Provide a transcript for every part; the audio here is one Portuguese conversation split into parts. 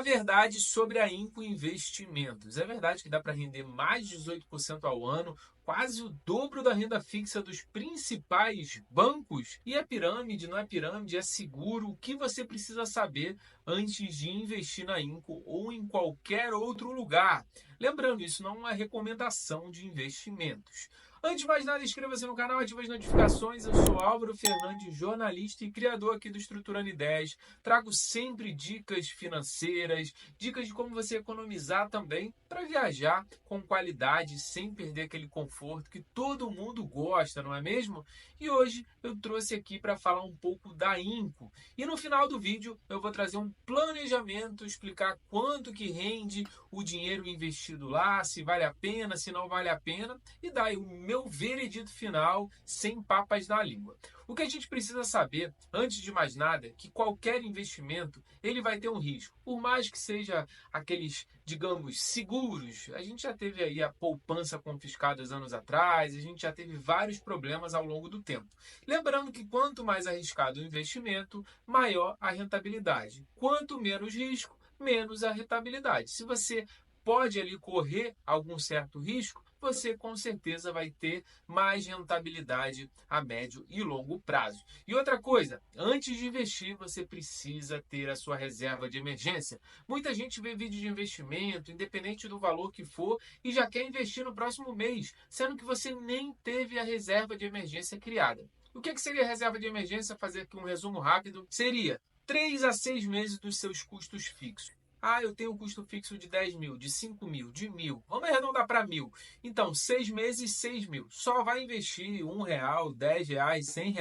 verdade sobre a Inco Investimentos. É verdade que dá para render mais de 18% ao ano, quase o dobro da renda fixa dos principais bancos. E é pirâmide, não é pirâmide, é seguro. O que você precisa saber antes de investir na Inco ou em qualquer outro lugar? Lembrando, isso não é uma recomendação de investimentos. Antes de mais nada, inscreva-se no canal, ative as notificações. Eu sou Álvaro Fernandes, jornalista e criador aqui do Estruturando Ideias. Trago sempre dicas financeiras, dicas de como você economizar também para viajar com qualidade, sem perder aquele conforto que todo mundo gosta, não é mesmo? E hoje eu trouxe aqui para falar um pouco da Inco. E no final do vídeo eu vou trazer um planejamento, explicar quanto que rende o dinheiro investido lá, se vale a pena, se não vale a pena, e dar aí o meu veredito final sem papas na língua. O que a gente precisa saber, antes de mais nada, é que qualquer investimento ele vai ter um risco. Por mais que seja aqueles, digamos, seguros, a gente já teve aí a poupança confiscada anos atrás, a gente já teve vários problemas ao longo do tempo. Lembrando que quanto mais arriscado o investimento, maior a rentabilidade. Quanto menos risco, menos a rentabilidade. Se você pode ali correr algum certo risco, você com certeza vai ter mais rentabilidade a médio e longo prazo. E outra coisa, antes de investir, você precisa ter a sua reserva de emergência. Muita gente vê vídeo de investimento, independente do valor que for, e já quer investir no próximo mês, sendo que você nem teve a reserva de emergência criada. O que seria reserva de emergência? Fazer aqui um resumo rápido. Seria 3 a 6 meses dos seus custos fixos. Ah, eu tenho um custo fixo de 10 mil, de 5 mil, de 1.000. Vamos arredondar para 1.000. Então, 6 meses, 6 mil. Só vai investir R$ 1, R$ 10, R$ 100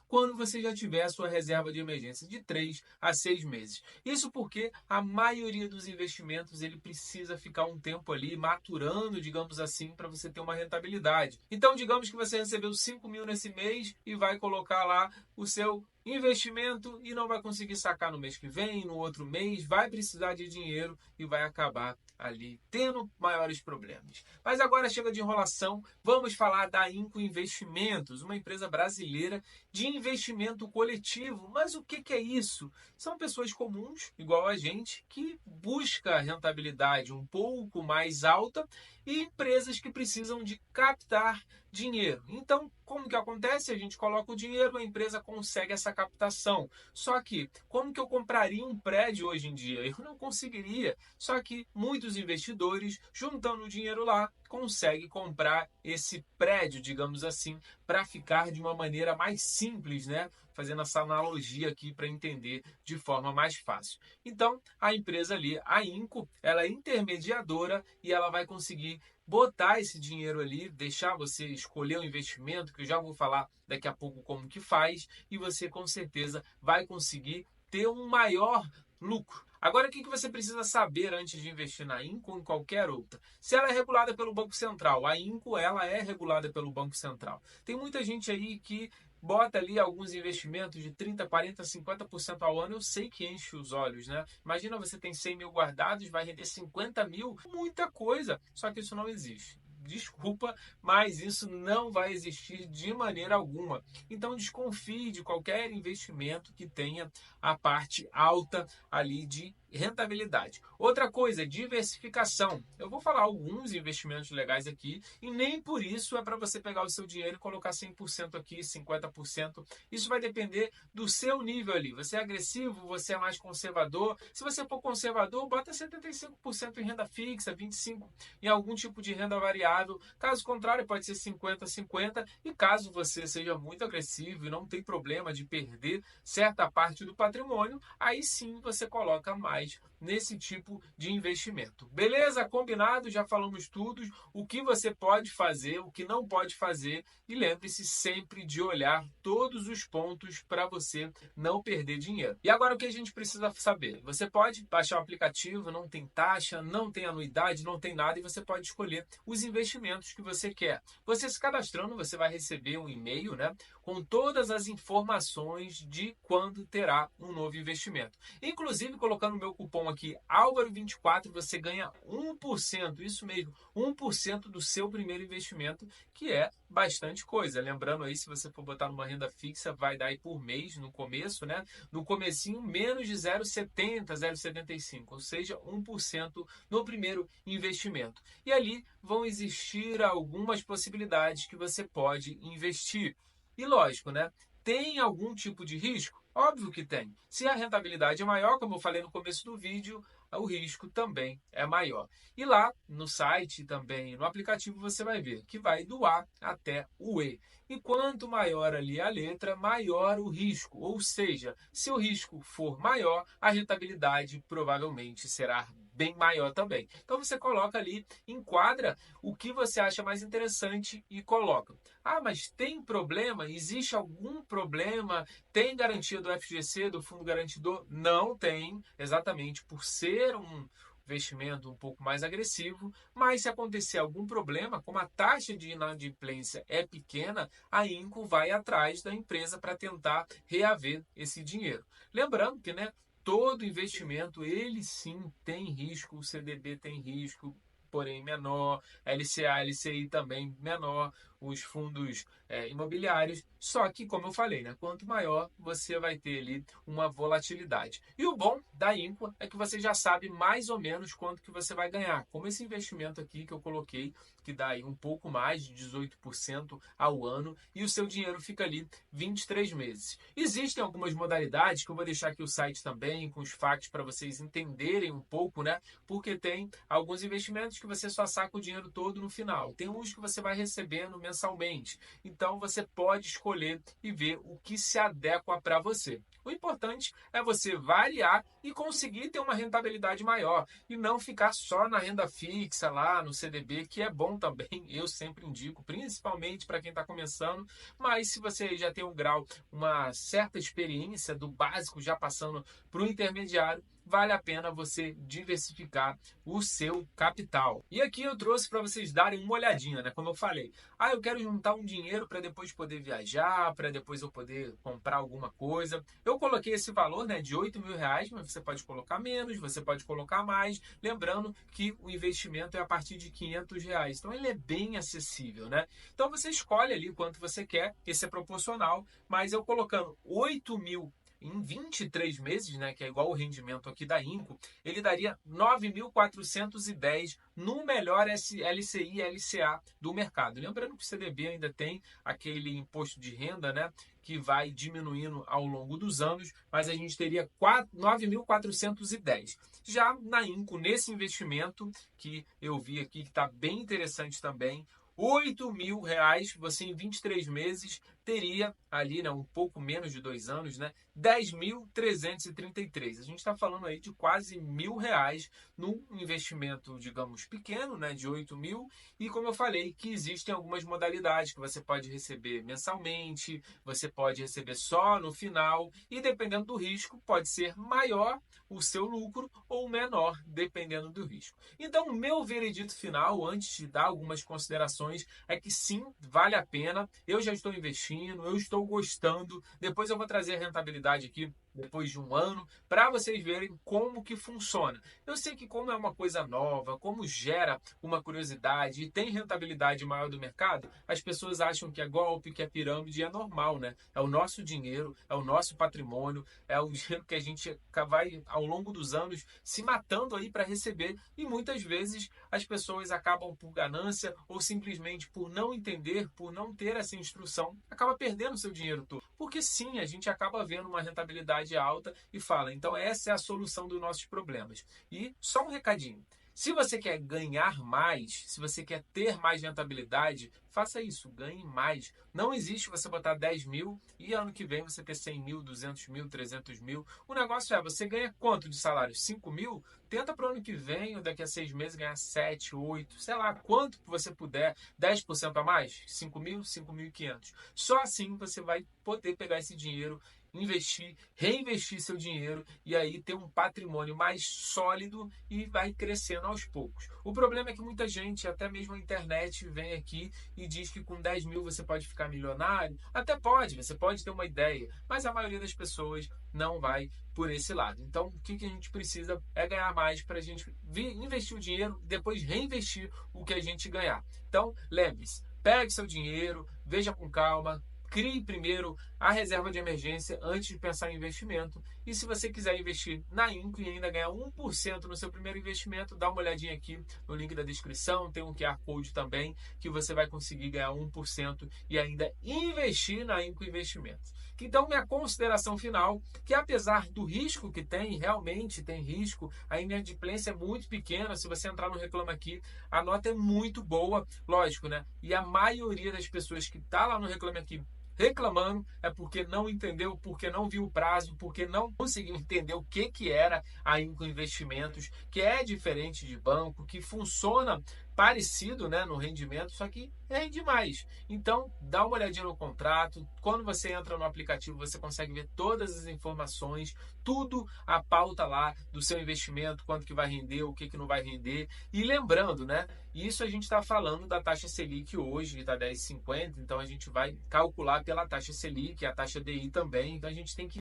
quando você já tiver a sua reserva de emergência de 3 a 6 meses. Isso porque a maioria dos investimentos ele precisa ficar um tempo ali maturando, digamos assim, para você ter uma rentabilidade. Então, digamos que você recebeu 5 mil nesse mês e vai colocar lá o seu investimento e não vai conseguir sacar no mês que vem, no outro mês, vai precisar de dinheiro e vai acabar ali tendo maiores problemas. Mas agora chega de enrolação, vamos falar da Inco Investimentos, uma empresa brasileira de investimento coletivo. Mas o que é isso? São pessoas comuns, igual a gente, que busca rentabilidade um pouco mais alta e empresas que precisam de captar dinheiro. Então, como que acontece? A gente coloca o dinheiro, a empresa consegue essa captação. Só que, como que eu compraria um prédio hoje em dia? Eu não conseguiria. Só que muitos investidores, juntando o dinheiro lá, conseguem comprar esse prédio, digamos assim, para ficar de uma maneira mais simples, né? Fazendo essa analogia aqui para entender de forma mais fácil. Então, a empresa ali, a Inco, ela é intermediadora e ela vai conseguir botar esse dinheiro ali, deixar você escolher o investimento, que eu já vou falar daqui a pouco como que faz, e você com certeza vai conseguir ter um maior lucro. Agora, o que você precisa saber antes de investir na Inco ou em qualquer outra? Se ela é regulada pelo Banco Central, a Inco ela é regulada pelo Banco Central. Tem muita gente aí que bota ali alguns investimentos de 30, 40, 50% ao ano, eu sei que enche os olhos, né? Imagina você tem 100 mil guardados, vai render 50 mil, muita coisa, só que isso não existe. Desculpa, mas isso não vai existir de maneira alguma. Então desconfie de qualquer investimento que tenha a parte alta ali de rentabilidade. Outra coisa, diversificação. Eu vou falar alguns investimentos legais aqui e nem por isso é para você pegar o seu dinheiro e colocar 100% aqui, 50%. Isso vai depender do seu nível ali. Você é agressivo, você é mais conservador. Se você for conservador, bota 75% em renda fixa, 25% em algum tipo de renda variável. Caso contrário, pode ser 50-50. E caso você seja muito agressivo e não tem problema de perder certa parte do patrimônio, aí sim você coloca mais nesse tipo de investimento. Beleza? Combinado? Já falamos tudo. O que você pode fazer, o que não pode fazer. E lembre-se sempre de olhar todos os pontos para você não perder dinheiro. E agora o que a gente precisa saber? Você pode baixar o aplicativo, não tem taxa, não tem anuidade, não tem nada e você pode escolher os investimentos que você quer. Você se cadastrando, você vai receber um e-mail, né, com todas as informações de quando terá um novo investimento. Inclusive colocando o meu meu cupom aqui, Álvaro24, você ganha 1%, isso mesmo, 1% do seu primeiro investimento, que é bastante coisa. Lembrando aí, se você for botar numa renda fixa, vai dar aí por mês no começo, né? No comecinho, menos de 0,70, 0,75, ou seja, 1% no primeiro investimento. E ali vão existir algumas possibilidades que você pode investir. E lógico, né? Tem algum tipo de risco? Óbvio que tem. Se a rentabilidade é maior, como eu falei no começo do vídeo, o risco também é maior. E lá no site também, no aplicativo, você vai ver que vai do A até o E. E quanto maior ali a letra, maior o risco. Ou seja, se o risco for maior, a rentabilidade provavelmente será bem maior também. Então você coloca ali, enquadra o que você acha mais interessante e coloca. Ah, mas tem problema? Existe algum problema? Tem garantia do FGC, do Fundo Garantidor? Não tem, exatamente por ser um investimento um pouco mais agressivo, mas se acontecer algum problema, como a taxa de inadimplência é pequena, a Inco vai atrás da empresa para tentar reaver esse dinheiro. Lembrando que, né, todo investimento, ele sim tem risco, o CDB tem risco, porém menor, LCA, LCI também menor, os fundos imobiliários, só que, como eu falei, né, quanto maior você vai ter ali uma volatilidade. E o bom da Inco é que você já sabe mais ou menos quanto que você vai ganhar, como esse investimento aqui que eu coloquei, que dá aí um pouco mais de 18% ao ano, e o seu dinheiro fica ali 23 meses. Existem algumas modalidades que eu vou deixar aqui o site também, com os factos para vocês entenderem um pouco, né? Porque tem alguns investimentos que você só saca o dinheiro todo no final. Tem uns que você vai recebendo mensalmente. Então você pode escolher e ver o que se adequa para você. O importante é você variar e conseguir ter uma rentabilidade maior e não ficar só na renda fixa lá no CDB, que é bom também, eu sempre indico, principalmente para quem está começando, mas se você já tem um grau, uma certa experiência do básico já passando para o intermediário, vale a pena você diversificar o seu capital. E aqui eu trouxe para vocês darem uma olhadinha, né? Como eu falei, eu quero juntar um dinheiro para depois poder viajar, para depois eu poder comprar alguma coisa. Eu coloquei esse valor, né, de R$ 8.000, mas você pode colocar menos, você pode colocar mais. Lembrando que o investimento é a partir de R$ 500, então ele é bem acessível, né? Então você escolhe ali quanto você quer, esse é proporcional, mas eu colocando 8.000 em 23 meses, né, que é igual o rendimento aqui da Inco, ele daria 9.410 no melhor LCI e LCA do mercado. Lembrando que o CDB ainda tem aquele imposto de renda, né, que vai diminuindo ao longo dos anos, mas a gente teria 9.410. Já na Inco, nesse investimento que eu vi aqui, que está bem interessante também, R$ 8.000, você em 23 meses teria ali, né, um pouco menos de 2 anos, né, 10.333. A gente está falando aí de quase R$ 1.000 num investimento, digamos, pequeno, né, de 8.000. E como eu falei, que existem algumas modalidades que você pode receber mensalmente, você pode receber só no final, e dependendo do risco, pode ser maior o seu lucro ou menor, dependendo do risco. Então, o meu veredito final, antes de dar algumas considerações, é que sim, vale a pena. Eu já estou investindo, eu estou gostando. Depois eu vou trazer a rentabilidade aqui depois de um ano, para vocês verem como que funciona. Eu sei que como é uma coisa nova, como gera uma curiosidade e tem rentabilidade maior do mercado, as pessoas acham que é golpe, que é pirâmide, e é normal, né? É o nosso dinheiro, é o nosso patrimônio, é o dinheiro que a gente vai, ao longo dos anos, se matando aí para receber, e muitas vezes as pessoas acabam por ganância ou simplesmente por não entender, por não ter essa instrução, acaba perdendo seu dinheiro todo. Porque sim, a gente acaba vendo uma rentabilidade alta e fala, então essa é a solução dos nossos problemas. E só um recadinho. Se você quer ganhar mais, se você quer ter mais rentabilidade, faça isso, ganhe mais. Não existe você botar 10.000 e ano que vem você ter 100.000, 200.000, 300.000. O negócio é, você ganha quanto de salário? 5.000? Tenta para o ano que vem ou daqui a 6 meses ganhar 7, 8, sei lá, quanto você puder, 10% a mais? 5.000, 5.500. Só assim você vai poder pegar esse dinheiro, investir, reinvestir seu dinheiro e aí ter um patrimônio mais sólido e vai crescendo aos poucos. O problema é que muita gente, até mesmo a internet, vem aqui e diz que com 10 mil você pode ficar milionário. Até pode, você pode ter uma ideia, mas a maioria das pessoas não vai por esse lado. Então, o que a gente precisa é ganhar mais para a gente investir o dinheiro, depois reinvestir o que a gente ganhar. Então, lembre-se, pegue seu dinheiro, veja com calma, crie primeiro a reserva de emergência antes de pensar em investimento. E se você quiser investir na Inco e ainda ganhar 1% no seu primeiro investimento, dá uma olhadinha aqui no link da descrição, tem um QR Code também, que você vai conseguir ganhar 1% e ainda investir na Inco Investimentos. Então, minha consideração final, que apesar do risco que tem, realmente tem risco, a inadimplência é muito pequena, se você entrar no Reclame Aqui, a nota é muito boa, lógico, né? E a maioria das pessoas que está lá no Reclame Aqui reclamando é porque não entendeu, porque não viu o prazo, porque não conseguiu entender o que era a Inco Investimentos, que é diferente de banco, que funciona parecido, né, no rendimento, só que rende mais. Então, dá uma olhadinha no contrato. Quando você entra no aplicativo, você consegue ver todas as informações, tudo a pauta lá do seu investimento, quanto que vai render, o que não vai render. E lembrando, né, isso a gente está falando da taxa Selic hoje, está 10,50, então a gente vai calcular pela taxa Selic, a taxa DI também, então a gente tem que